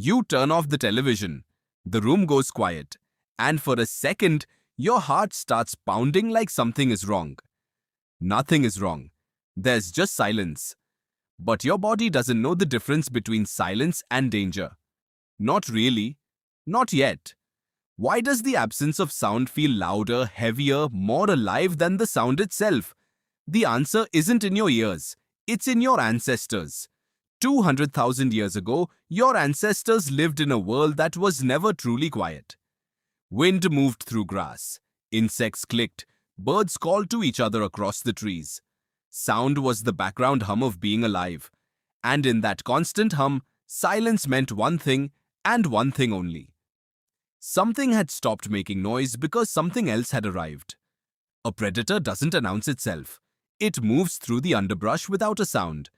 You turn off the television. The room goes quiet. And for a second, your heart starts pounding like something is wrong. Nothing is wrong. There's just silence. But your body doesn't know the difference between silence and danger. Not really. Not yet. Why does the absence of sound feel louder, heavier, more alive than the sound itself? The answer isn't in your ears. It's in your ancestors. 200,000 years ago, your ancestors lived in a world that was never truly quiet. Wind moved through grass. Insects clicked. Birds called to each other across the trees. Sound was the background hum of being alive. And in that constant hum, silence meant one thing and one thing only. Something had stopped making noise because something else had arrived. A predator doesn't announce itself. It moves through the underbrush without a sound.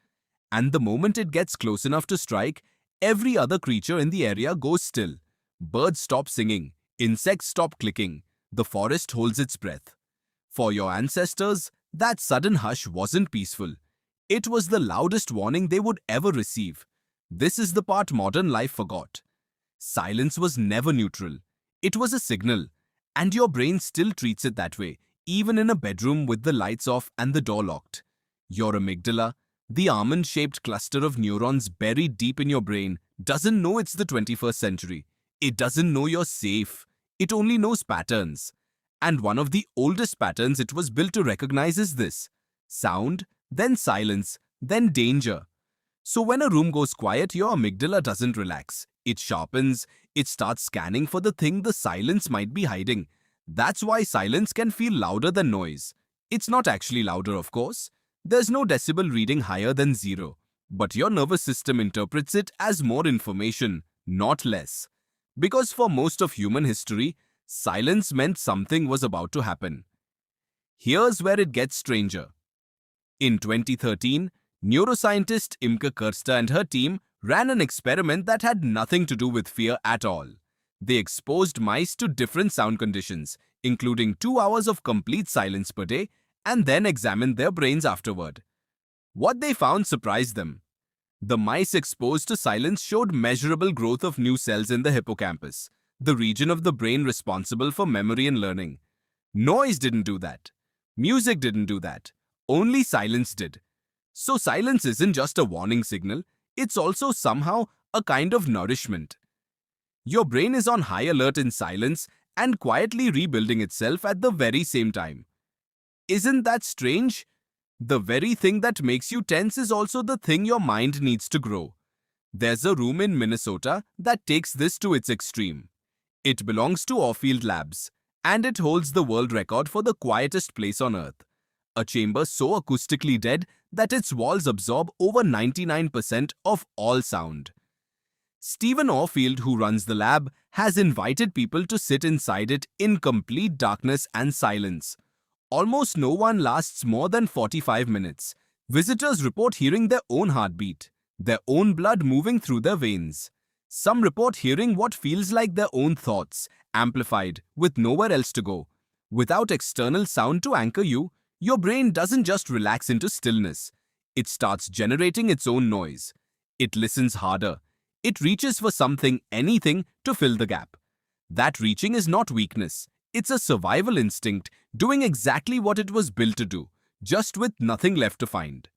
And the moment it gets close enough to strike, every other creature in the area goes still. Birds stop singing. Insects stop clicking. The forest holds its breath. For your ancestors, that sudden hush wasn't peaceful. It was the loudest warning they would ever receive. This is the part modern life forgot. Silence was never neutral. It was a signal, and your brain still treats it that way, even in a bedroom with the lights off and the door locked. Your amygdala, the almond-shaped cluster of neurons buried deep in your brain, doesn't know it's the 21st century. It doesn't know you're safe. It only knows patterns. And one of the oldest patterns it was built to recognize is this: sound, then silence, then danger. So when a room goes quiet, your amygdala doesn't relax. It sharpens. It starts scanning for the thing the silence might be hiding. That's why silence can feel louder than noise. It's not actually louder, of course. There's no decibel reading higher than 0. But your nervous system interprets it as more information, not less. Because for most of human history, silence meant something was about to happen. Here's where it gets stranger. In 2013, neuroscientist Imke Kerster and her team ran an experiment that had nothing to do with fear at all. They exposed mice to different sound conditions, including 2 hours of complete silence per day, and then examined their brains afterward. What they found surprised them. The mice exposed to silence showed measurable growth of new cells in the hippocampus, the region of the brain responsible for memory and learning. Noise didn't do that. Music didn't do that. Only silence did. So silence isn't just a warning signal, it's also somehow a kind of nourishment. Your brain is on high alert in silence and quietly rebuilding itself at the very same time. Isn't that strange? The very thing that makes you tense is also the thing your mind needs to grow. There's a room in Minnesota that takes this to its extreme. It belongs to Orfield Labs, and it holds the world record for the quietest place on Earth. A chamber so acoustically dead that its walls absorb over 99% of all sound. Stephen Orfield, who runs the lab, has invited people to sit inside it in complete darkness and silence. Almost no one lasts more than 45 minutes. Visitors report hearing their own heartbeat, their own blood moving through their veins. Some report hearing what feels like their own thoughts, amplified, with nowhere else to go. Without external sound to anchor you, your brain doesn't just relax into stillness. It starts generating its own noise. It listens harder. It reaches for something, anything, to fill the gap. That reaching is not weakness. It's a survival instinct, doing exactly what it was built to do, just with nothing left to find.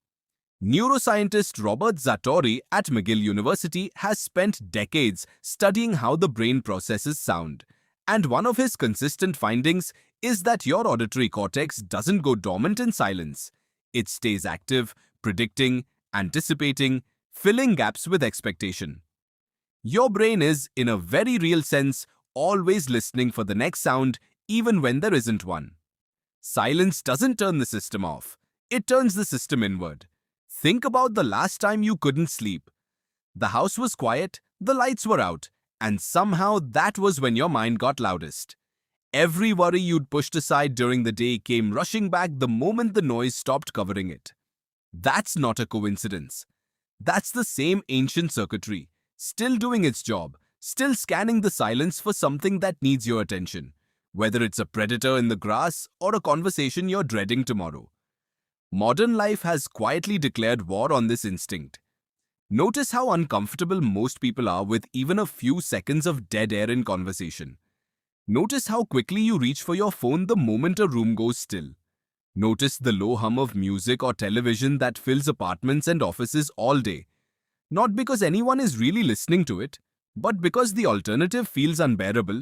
Neuroscientist Robert Zatorre at McGill University has spent decades studying how the brain processes sound. And one of his consistent findings is that your auditory cortex doesn't go dormant in silence. It stays active, predicting, anticipating, filling gaps with expectation. Your brain is, in a very real sense, always listening for the next sound, even when there isn't one. Silence doesn't turn the system off. It turns the system inward. Think about the last time you couldn't sleep. The house was quiet, the lights were out, and somehow that was when your mind got loudest. Every worry you'd pushed aside during the day came rushing back the moment the noise stopped covering it. That's not a coincidence. That's the same ancient circuitry, still doing its job, still scanning the silence for something that needs your attention, whether it's a predator in the grass or a conversation you're dreading tomorrow. Modern life has quietly declared war on this instinct. Notice how uncomfortable most people are with even a few seconds of dead air in conversation. Notice how quickly you reach for your phone the moment a room goes still. Notice the low hum of music or television that fills apartments and offices all day. Not because anyone is really listening to it, but because the alternative feels unbearable.